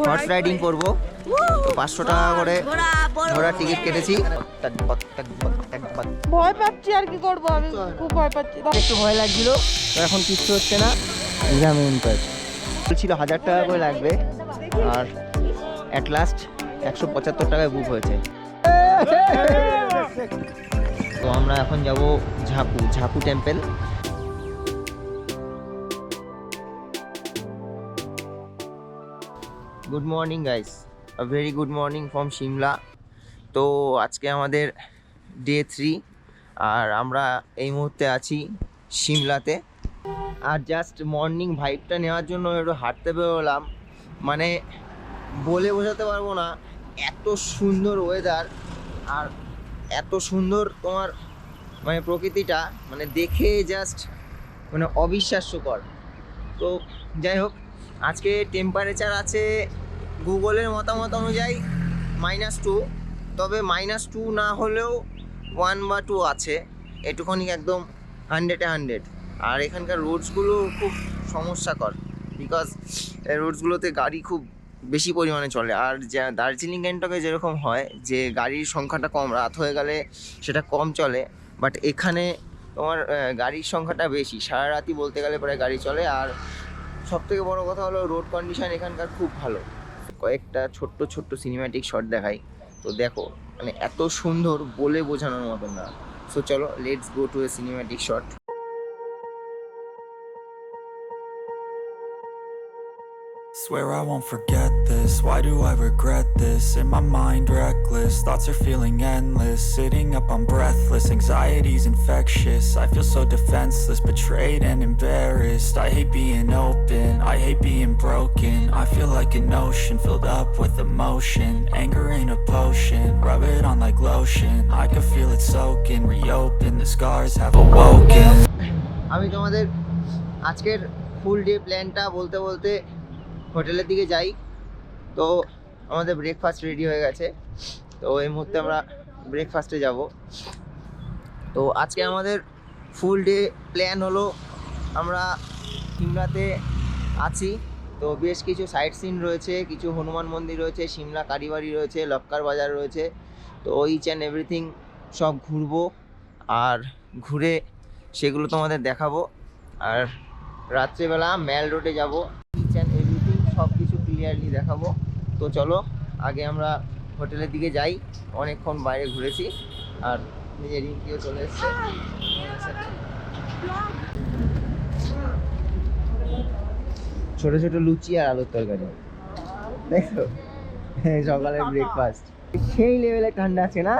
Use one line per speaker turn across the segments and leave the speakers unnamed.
Horse riding করবো, তো 500 টাকা করে ঘোড়ার টিকিট কেটেছি।
ভয় পাচ্ছি, আর কি করবো, আমি খুব ভয় পাচ্ছি।
একটু ভয় লাগছিল, তো এখন কিচ্ছু হচ্ছে না। বলছিল 1000 টাকা করে লাগবে, আর অ্যাট লাস্ট 175 টাকায় বুক হয়েছে। তো আমরা এখন যাব Jakhu temple. Good morning guys, a very good morning from Shimla. তো আজকে আমাদের ডে 3, আর আমরা এই মুহূর্তে আছি সিমলাতে। আর জাস্ট মর্নিং ভাইবটা নেওয়ার জন্য একটু হাঁটতে বেরোলাম। মানে বলে বোঝাতে পারবো না, এত সুন্দর ওয়েদার আর এত সুন্দর তোমার মানে প্রকৃতিটা, মানে দেখে জাস্ট মানে অবিশ্বাস্যকর। তো যাই হোক, আজকে টেম্পারেচার আছে গুগলের মতামত অনুযায়ী -2, তবে -2 না হলেও 1 বা 2 আছে, এটুখানি একদম 100-এ 100। আর এখানকার রোডসগুলো খুব সমস্যাকর, বিকজ এই রোডসগুলোতে গাড়ি খুব বেশি পরিমাণে চলে। আর যা দার্জিলিং গ্যাংটকে যেরকম হয় যে গাড়ির সংখ্যাটা কম, রাত হয়ে গেলে সেটা কম চলে, বাট এখানে তোমার গাড়ির সংখ্যাটা বেশি, সারা রাতই বলতে গেলে প্রায় গাড়ি চলে। আর সবথেকে বড় কথা হলো রোড কন্ডিশন এখানকার খুব ভালো। কয়েকটা ছোট্ট ছোট্ট সিনেম্যাটিক শট দেখাই, তো দেখো মানে এত সুন্দর বলে বোঝানোর মতো না। সো চলো, let's go to A cinematic shot.
Swear I won't forget this, why do I regret this? In my mind reckless, thoughts are feeling endless. Sitting up I'm breathless, anxiety's infectious. I feel so defenseless, betrayed and embarrassed. I hate being open, I hate being broken. I feel like an ocean filled up with emotion. Anger ain't a potion, rub it on like lotion. I can feel it soaking, reopen, the scars have awoken.
আমি তোমাদের আজকের ফুল day প্ল্যানটা বলতে বলতে হোটেলের দিকে যাই। তো আমাদের ব্রেকফাস্ট রেডি হয়ে গেছে, তো এই মুহূর্তে আমরা ব্রেকফাস্টে যাব। তো আজকে আমাদের ফুল ডে প্ল্যান হলো, আমরা সিমলাতে আছি, তো বেশ কিছু সাইট সিন রয়েছে, কিছু হনুমান মন্দির রয়েছে, সিমলা কারিবাড়ি রয়েছে, লক্কার বাজার রয়েছে। তো ইচ অ্যান্ড এভরিথিং সব ঘুরবো, আর ঘুরে সেগুলো তোমাদের দেখাবো। আর রাত্রেবেলা ম্যাল রোডে যাব, ইচ অ্যান্ড এভরিথিং সব কিছু ক্লিয়ারলি দেখাবো। তো চলো আগে আমরা হোটেলের দিকে যাই, অনেকক্ষণ বাইরে ঘুরেছি। আর নিজের রিঙ্কিও চলে এসছে, ছোট ছোট লুচি আর আলুর তরকারি, দেখো সকালের ব্রেকফাস্ট। সেই লেভেলে ঠান্ডা আছে না।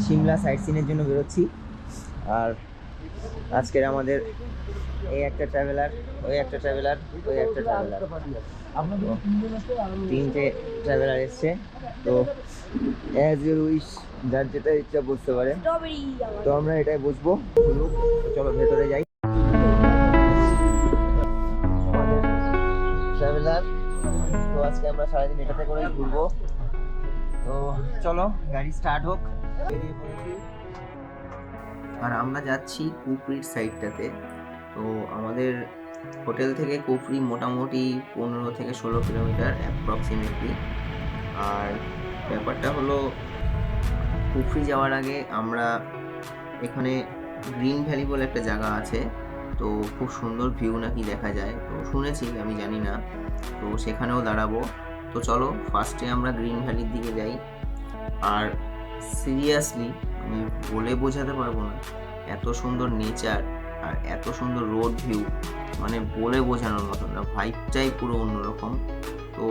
সিমলা সাইট সিনের জন্য বেরোচ্ছি, আর আজকের আমাদের এই একটা ট্রাভেলার, ওই একটা ট্রাভেলার, ওই একটা ট্রাভেলার, তিনটে ট্রাভেলার এসছে। তো অ্যাজ ইউর উইশ, যার যেটা ইচ্ছা বুঝতে পারে, তো আমরা এটাই বুঝবো। চলো ভেতরে যাই। আমাদের ট্রাভেলার, তো আজকে আমরা সারাদিন এটাতে করে ঘুরবো। তো চলো গাড়ি স্টার্ট হোক, বেরিয়ে পড়েছি। আর আমরা যাচ্ছি কুফরির সাইডটাতে। তো আমাদের হোটেল থেকে কুফরি মোটামুটি 15 থেকে 16 কিলোমিটার অ্যাপ্রক্সিমেটলি। আর ব্যাপারটা হলো, কুফরি যাওয়ার আগে আমরা এখানে গ্রিন ভ্যালি বলে একটা জায়গা আছে, তো খুব সুন্দর ভিউ নাকি দেখা যায়, তো শুনেছি, আমি জানি না, তো সেখানেও দাঁড়াবো। তো চলো ফার্স্টে আমরা গ্রিন ভ্যালির দিকে যাই। আর সিরিয়াসলি আমি বলে বোঝাতে পারবো না, এত সুন্দর নেচার আর এত সুন্দর রোড ভিউ, মানে বলে বোঝানোর মতো না, ভাইবটাই পুরো অন্যরকম। তো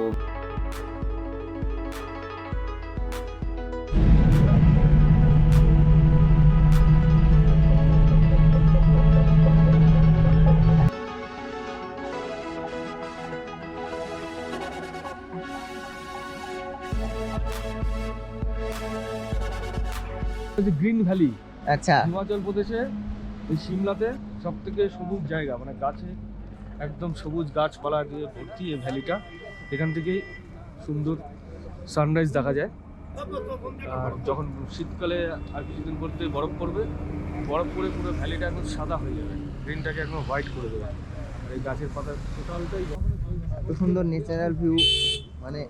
গ্রিন ভ্যালি,
আচ্ছা,
হিমাচল প্রদেশে এই সিমলাতে সব থেকে সবুজ জায়গা, মানে গাছে একদম সবুজ গাছপালা দিয়ে ভর্তি এই ভ্যালিটা। এখান থেকেই সুন্দর সানরাইজ দেখা যায়। আর যখন শীতকালে আর কিছুদিন পরতে বরফ পড়বে, বরফ পড়ে পুরো ভ্যালিটা একদম সাদা হয়ে যাবে, গ্রিনটাকে একদম হোয়াইট করে দেবে। আর এই গাছের পাতা টোটালটাই
সুন্দর ন্যাচারাল ভিউ, মানে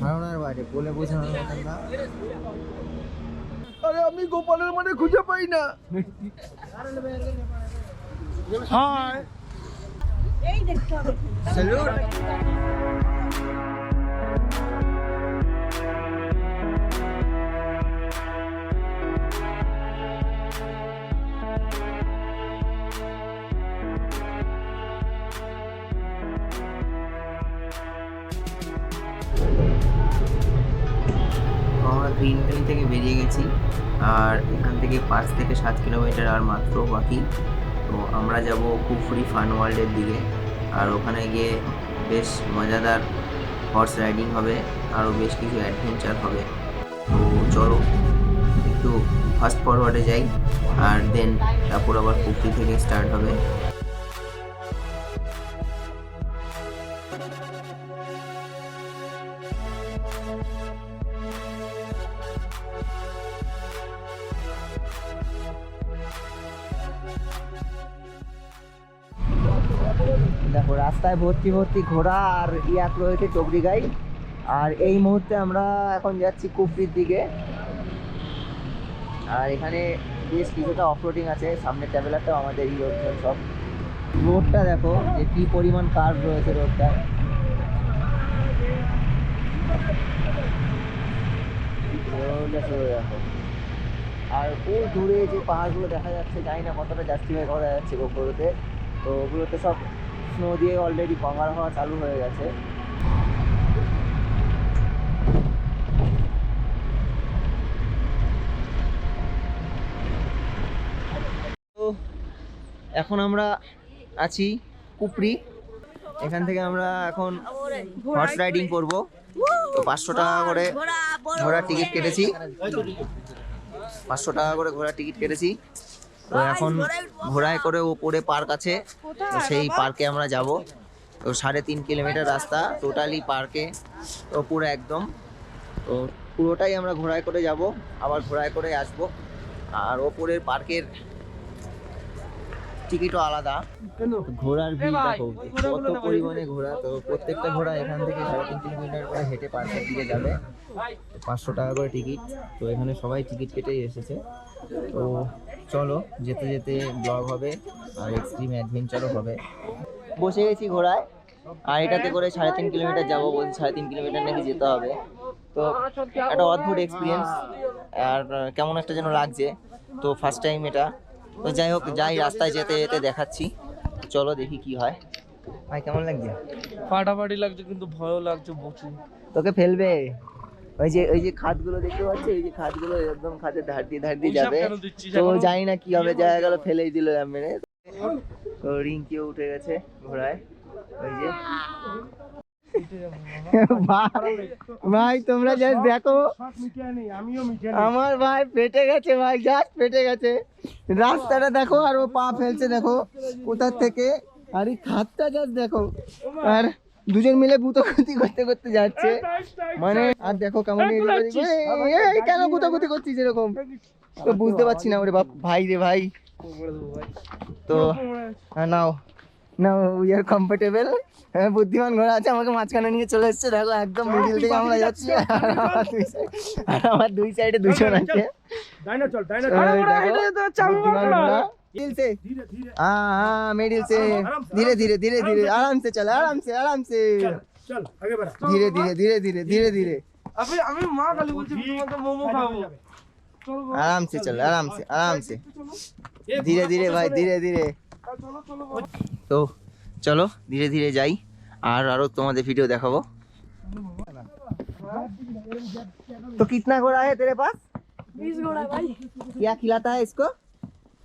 ধারণার বাইরে, বলে বোঝানোর মতন না। আরে আমি গোপালের মানে খুঁজে পাই না। হাই
এই দেখতে হবে।
স্যালুট। আমরা গ্রিন ভ্যালি থেকে বেরিয়ে গেছি, আর এখান থেকে 5 থেকে 7 কিলোমিটার আর মাত্র বাকি। তো আমরা যাব কুফরি ফান ওয়ার্ল্ডের দিকে, আর ওখানে গিয়ে বেশ মজাদার হর্স রাইডিং হবে, আরও বেশ কিছু অ্যাডভেঞ্চার হবে। তো চলো একটু ফাস্ট ফরওয়ার্ডে যাই, আর দেন তারপর আবার কুফরি থেকে স্টার্ট হবে। দেখো রাস্তায় ভর্তি ভর্তি ঘোড়া আর ইয়াক রয়েছে, চবরি গাই। আর এই মুহূর্তে আমরা এখন যাচ্ছি কুফরির দিকে, আর এখানে বেশ কিছুটা অফরোডিং আছে, সামনে ট্রাভেলারটাও আমাদের এই রোড। সব রোডটা দেখো যে কি পরিমাণ কার্ভ রয়েছে রোডটায়। দেখো, আর ওই দূরে যে পাহাড়গুলো দেখা যাচ্ছে, জানি না কতটা জাস্টিফাই করা যাচ্ছে গোপুরতে। তো ওগুলোতে সব স্নো দিয়ে অলরেডি কভার হওয়া চালু হয়ে গেছে। তো এখন আমরা আছি কুফরি, এখান থেকে আমরা এখন হর্স রাইডিং করবো। তো 500 টাকা করে ঘোড়ার টিকিট কেটেছি, 500 টাকা করে ঘোড়ার টিকিট কেটেছি। তো এখন ঘোড়ায় করে ওপরে পার্ক আছে, তো সেই পার্কে আমরা যাব। তো 3.5 কিলোমিটার রাস্তা টোটালি পার্কে, তো পুরো একদম। তো পুরোটাই আমরা ঘোড়ায় করে যাব, আবার ঘোড়ায় করে আসব। আর ওপরের পার্কের টিকিটও আলাদা। ঘোড়ার ভিড় দেখো কত পরিমাণে ঘোড়া। তো প্রত্যেকটা ঘোড়া এখান থেকে 3.5 কিলোমিটার করে হেঁটে পার্কের দিকে যাবে। 500 টাকা করে টিকিট। তো এখানে সবাই টিকিট কেটেই এসেছে। তো চলো যেতে যেতে ব্লগ হবে আর এক্সট্রিম অ্যাডভেঞ্চারও হবে। বসে গেছি ঘোড়ায়, আর এটাতে করে 3.5 কিলোমিটার যাবো, বলছি 3.5 কিলোমিটার নাকি যেতে হবে। তো একটা অদ্ভুত এক্সপিরিয়েন্স, আর কেমন একটা যেন লাগছে। তো ফার্স্ট টাইম এটা। তো যাই হোক, যাই রাস্তায় যেতে যেতে দেখাচ্ছি, চলো দেখি কি হয়। ভাই কেমন লাগছে?
ফাটাফাটি লাগছে, কিন্তু ভয়ও লাগছে প্রচুর।
তোকে ফেলবে। ওই যে খাদগুলো দেখতে পাচ্ছি, ওই যে খাদগুলো একদম খাদের ধার দিয়ে যাবে। তো জানি না কি হবে, জায়গা গেল ফেলেই দিল মেরে। তো রিঙ্কিও উঠে গেছে ঘোড়ায়, ওই যে। ভাই তোমরা জাস্ট দেখো, আমার ভাই পেটে গেছে, ভাই জাস্ট পেটে গেছে। রাস্তাটা দেখো, আর ও পা ফেলছে দেখো কোথার থেকে, আর এই খাদটা জাস্ট দেখো। আর দুজন মিলে গুতাগুতি করতে করতে যাচ্ছে, মানে। আর দেখো কেমন কেন গুতাগুতি করছিস এরকম, তো বুঝতে পারছি না। ওরে ভাই রে ভাই। তো নাও নাও, উই আর কমফোর্টেবল। হ্যাঁ, বুদ্ধিমান ঘোড়া আছে, আমাকে মাঝখানে নিয়ে চলে এসছে। দেখো একদম মিডিল থেকে আমরা যাচ্ছি, আর আমার দুই সাইডে দুজন আছে। बुद्धिमान घोड़ा मिडिल से, हाँ मिडिल से, धीरे धीरे धीरे धीरे आराम से चल, आराम से
चल आगे बढ़ा,
धीरे धीरे धीरे धीरे धीरे धीरे।
अबे আমি মা খালি বলছি তোমাকে মোমো খাবো।
आराम से चल, आराम से धीरे धीरे भाई, धीरे धीरे। तो चलो धीरे धीरे যাই, আর আরো তোমাদের ভিডিও দেখাবো। तो कितना घोड़ा है तेरे पास?
20 घोड़ा भाई।
क्या खिलाता है इसको?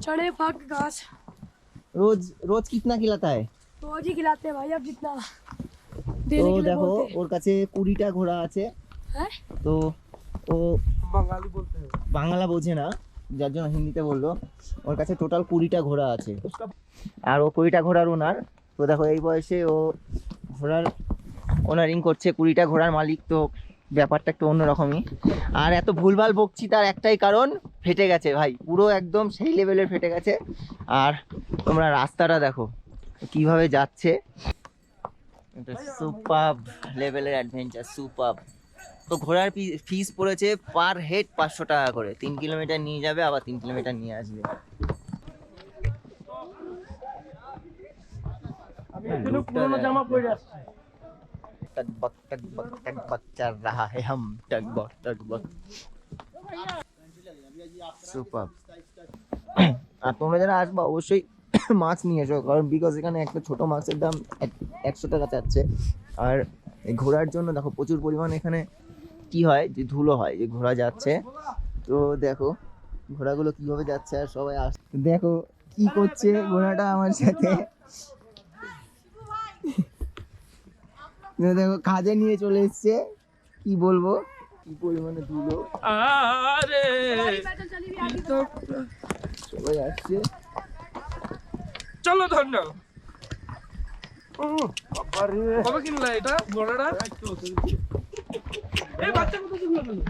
चढ़े फक घास
रोज रोज कितना खिलाता है?
रोज ही खिलाते हैं भाई, अब जितना
तो
देने के लिए
देखो
बोलते हैं।
ওর কাছে 20টা ঘোড়া আছে।
हैं?
তো ও
বাঙালি বলতে হবে,
বাংলা বোঝে না, যার জন্য হিন্দিতে বললো। ওর কাছে টোটাল 20টা ঘোড়া আছে, আর ও 20টা ঘোড়ার ওনার। তো দেখো এই বয়সে ও ঘোড়ার ওনারিং করছে, 20টা ঘোড়ার মালিক। তো ব্যাপারটা একটু অন্যরকমই। আর এত ভুলভাল বকছি তার একটাই কারণ, ফেটে গেছে ভাই, পুরো একদম সেই লেভেলের ফেটে গেছে। আর তোমরা রাস্তাটা দেখো কিভাবে যাচ্ছে, এটা সুপার লেভেলের অ্যাডভেঞ্চার, সুপার। তো ঘোড়ার ফিস পড়েছে পার হেড 500 টাকা করে। 3 কিলোমিটার নিয়ে যাবে, আবার 3 কিলোমিটার নিয়ে আসবে।
পুরোনো জামা পরে আসছে।
टकबक टकबक टकबक चल रहा है हम टकबक टकबक সুপার। আর তোমরা যারা আসবা অবশ্যই মাছ নিয়ে এসো, কারণ বিকজ এখানে একটা ছোট মাছের দাম 100 টাকা চাচ্ছে। আর এই ঘোড়ার জন্য দেখো প্রচুর পরিমাণে এখানে কি হয়, যে ধুলো হয়, যে ঘোড়া যাচ্ছে। তো দেখো ঘোড়াগুলো কিভাবে যাচ্ছে, আর সবাই আস, দেখো কি করছে ঘোড়াটা আমার সাথে। দেখো কাজে নিয়ে চলে এসছে, কি বলবো, কি পরিমাণে ধুলো।
আরে
সবাই আসছে,
চলো ধন্য। কবে কিনলা এটা ঘোড়াটা? এই বাচ্চা কত কিনলো তুমি?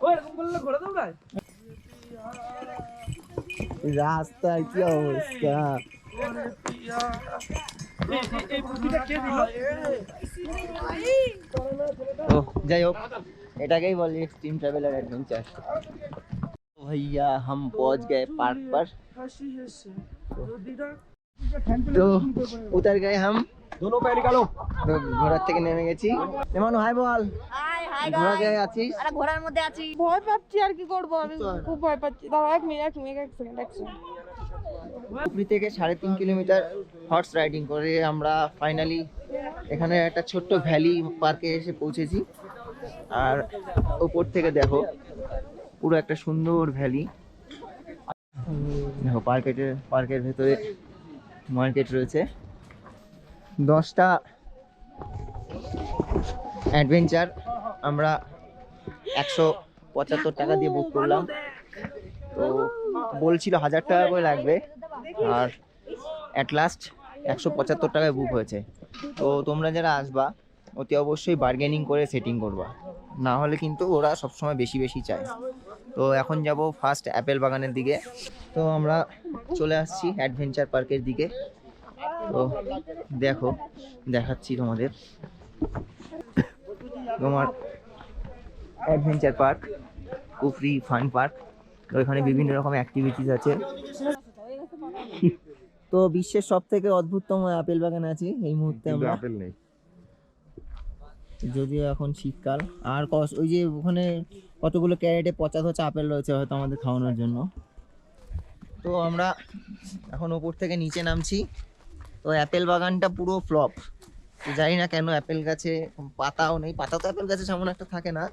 ওই এরকম বললে ঘোড়া দৌড়ায়?
রাস্তার কি অবস্থা। ও যাই হোক, এটাকেই বলি এক্সট্রিম ट्रैवलर एडवेंचर। भैया हम पहुंच गए पार्क पर, तो उतर गए हम,
दोनों पैर निकालो।
তো ঘোড়া থেকে নেমে গেছি। এমন হাই বল।
হাই হাই
ঘোড়া গায়ে আছিস?
আরে ঘোড়ার মধ্যে আছি, ভয় পাচ্ছি আর কি করব, আমি খুব ভয় পাচ্ছি। দাঁড়াও এক মিনিট এক সেকেন্ড।
কুফরি থেকে 3.5 কিলোমিটার হর্স রাইডিং করে আমরা ফাইনালি এখানে একটা ছোট্ট ভ্যালি পার্কে এসে পৌঁছেছি। আর উপর থেকে দেখো পুরো একটা সুন্দর ভ্যালি। দেখো পার্কের ভেতরে মার্কেট রয়েছে। 10টা অ্যাডভেঞ্চার আমরা 175 টাকা দিয়ে বুক করলাম। তো বলছিল 1000 টাকা করে লাগবে, আর অ্যাট লাস্ট 175 টাকায় বুক হয়েছে। তো তোমরা যারা আসবা অতি অবশ্যই বার্গেনিং করে সেটিং করবা, না হলে কিন্তু ওরা সবসময় বেশি বেশি চায়। তো এখন যাব ফার্স্ট অ্যাপেল বাগানের দিকে। তো আমরা চলে আসছি অ্যাডভেঞ্চার পার্কের দিকে। তো দেখো দেখাচ্ছি তোমাদের, তোমার অ্যাডভেঞ্চার পার্ক কুফরি ফান পার্ক। তো এখানে বিভিন্ন রকম অ্যাক্টিভিটিস আছে। তো বিশ্বের সব থেকে অদ্ভুততম আপেল বাগান আছে এই মুহূর্তে আমরা,
আপেল নেই
যদিও এখন শীতকাল। আর ওই যে ওখানে কতগুলো ক্যারেটে পচা পচা আপেল রয়েছে, হয়তো আমাদের খাওয়ানোর জন্য। তো আমরা এখন ওপর থেকে নিচে নামছি। তো অ্যাপেল বাগানটা পুরো ফ্লপ, জানি না কেন। অ্যাপেল গাছে পাতাও নেই, পাতা তো অ্যাপেল গাছে সেমন একটা থাকে না।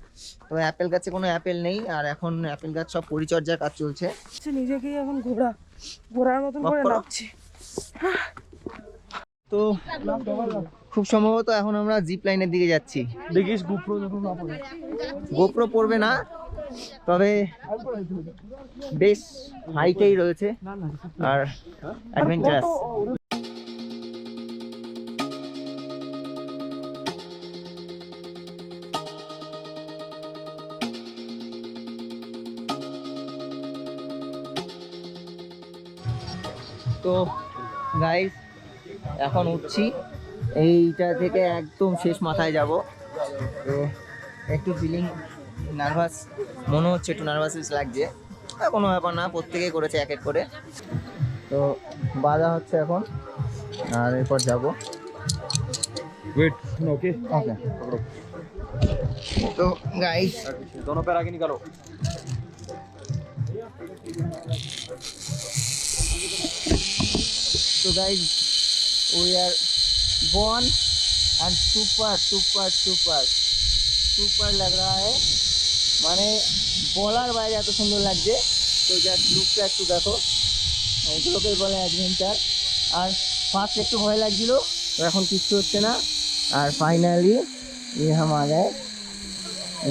তো অ্যাপেল গাছে কোনো অ্যাপেল নেই, আর এখন অ্যাপেল গাছ সব পরিচর্যার কাজ চলছে।
নিজেকে এখন ঘোড়ার মতন করে নাচছি।
তো খুব সম্ভবত এখন আমরা জিপ লাইনের দিকে যাচ্ছি।
দেখিস গোপ্রো যখন না পড়ে।
গোপ্রো পড়বে না, তবে বেশ হাইটেই রয়েছে আর অ্যাডভেঞ্চারাস। তো গাইস এখন উঠছি, এইটা থেকে একদম শেষ মাথায় যাব। তো একটু ফিলিং নার্ভাস মনে হচ্ছে, একটু নার্ভাস লাগছে। কোনো ব্যাপার না, প্রত্যেকেই করেছে এক এক করে। তো বাধা হচ্ছে এখন, আর এরপর যাব।
Wait okay
okay. তো গাইস
दोनों पैर आगे निकालो।
तो guys we are born and super लग रहा है, মানে বলার বাইরে এত সুন্দর লাগছে। তো জাস্ট লুকটা একটু দেখো, এগুলোকে বলে অ্যাডভেঞ্চার। আর ফার্স্ট একটু ভয় লাগছিল, তো এখন কিচ্ছু হচ্ছে না। আর ফাইনালি ये हम आ गए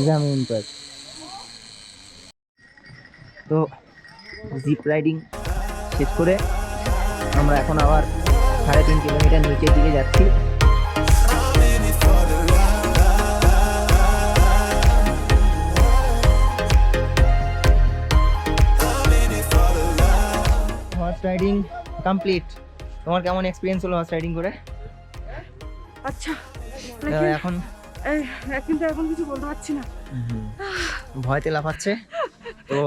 जमीन पर। তো জিপ রাইডিং শেষ করে আমরা এখন আবার 3.5 কিলোমিটার নিচের দিকে যাচ্ছি। Horse riding complete. তোমার কেমন এক্সপিরিয়েন্স হলো হর্স রাইডিং করে?
আচ্ছা
এখন
কিন্তু এখন কিছু বলতে পারছি না,
ভয়তে লাফাচ্ছে। তো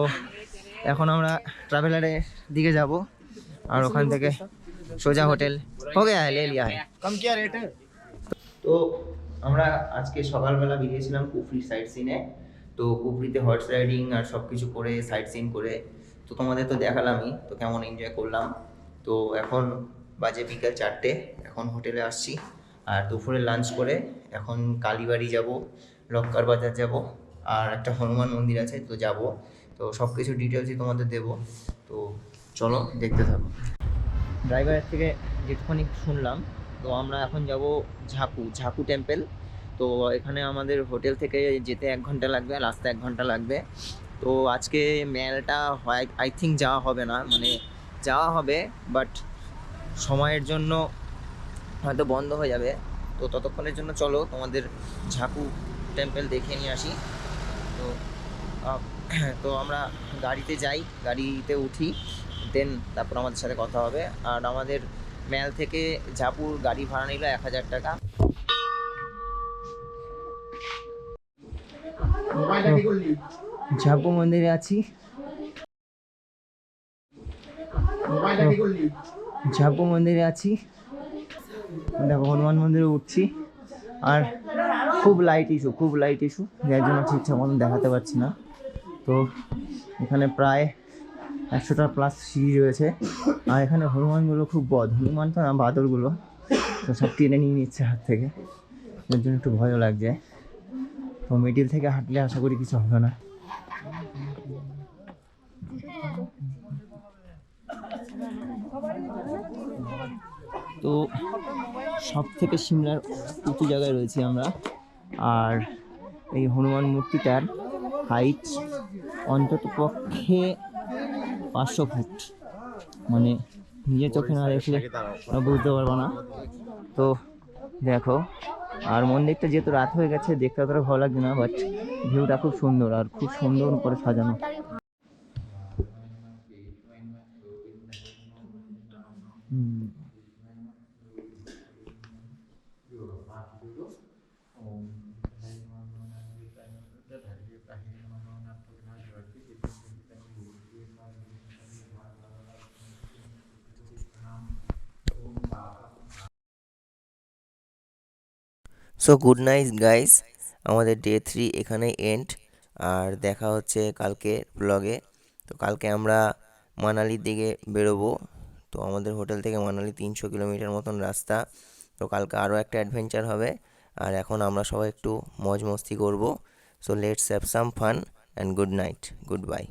এখন আমরা ট্রাভেলারের দিকে যাব আর ওখান থেকে সোজা হোটেল হো গয়া হ্যায়, লে লিয়া হ্যায়। কম কিয়া রেট হ্যায়? তো আমরা আজকে সকালবেলা বেরিয়েছিলাম কুফরি সাইট সিনে। তো কুফরিতে হর্স রাইডিং আর সব কিছু করে সাইট সিন করে তো তোমাদের তো দেখালামই, তো কেমন এনজয় করলাম। তো এখন বাজে বিকাল 4টে, এখন হোটেলে আসছি আর দুপুরে লাঞ্চ করে এখন কালীবাড়ি যাব, লক্কার বাজার যাব, আর একটা হনুমান মন্দির আছে তো যাব। তো সব কিছু ডিটেলসই তোমাদের দেবো, তো চলো দেখতে থাকো। ড্রাইভারের থেকে যেটুখানি শুনলাম, তো আমরা এখন যাব ঝাকু টেম্পল। তো এখানে আমাদের হোটেল থেকে যেতে 1 ঘন্টা লাগবে আর আসতে 1 ঘন্টা লাগবে। তো আজকে মেলটা হয় আই থিঙ্ক যাওয়া হবে না, মানে যাওয়া হবে বাট সময়ের জন্য হয়তো বন্ধ হয়ে যাবে। তো ততক্ষণের জন্য চলো তোমাদের ঝাকু টেম্পল দেখে নিয়ে আসি। তো তো আমরা গাড়িতে যাই, গাড়িতে উঠি, দেন তারপর আমাদের সাথে কথা হবে। আর আমাদের ম্যাল থেকে ঝাপুর গাড়ি ভাড়া নিল 1000 টাকা। ঝাপু মন্দিরে আছি, ঝাপু মন্দিরে আছি, দেখো হনুমান মন্দিরে উঠছি। আর খুব লাইট ইস্যু যার জন্য ঠিকঠাক মতন দেখাতে পারছি না। তো এখানে প্রায় 100টা প্লাস সিঁড়ি রয়েছে আর এখানে হনুমানগুলো খুব হনুমান তো না, বাদরগুলো তো সব টেনে নিয়ে নিচ্ছে হাত থেকে, এর জন্য একটু ভয়ও লাগছে। তো মিডিল থেকে হাঁটলে আশা করি কিছু হবে না। তো সব থেকে সিমলার উঁচু জায়গায় রয়েছি আমরা, আর এই হনুমান মূর্তিটার হাইট অন্তত পক্ষে 500 ফুট, মানে নিজের চোখে না দেখলে বুঝতে পারবো না। তো দেখো, আর মন্দিরটা যেহেতু রাত হয়ে গেছে দেখতে অতটা ভালো লাগছে না, বাট ভিউটা খুব সুন্দর আর খুব সুন্দর করে সাজানো। সো গুড নাইট গাইস, আমাদের ডে 3 এখানে এন্ড। আর দেখা হচ্ছে কালকে ব্লগে। তো কালকে আমরা মানালির দিকে বেরোবো। তো আমাদের হোটেল থেকে মানালি 300 কিলোমিটার মতন রাস্তা। তো কালকে আরও একটা অ্যাডভেঞ্চার হবে। আর এখন আমরা সবাই একটু মজ মস্তি করবো। So let's have some fun and good night, good bye.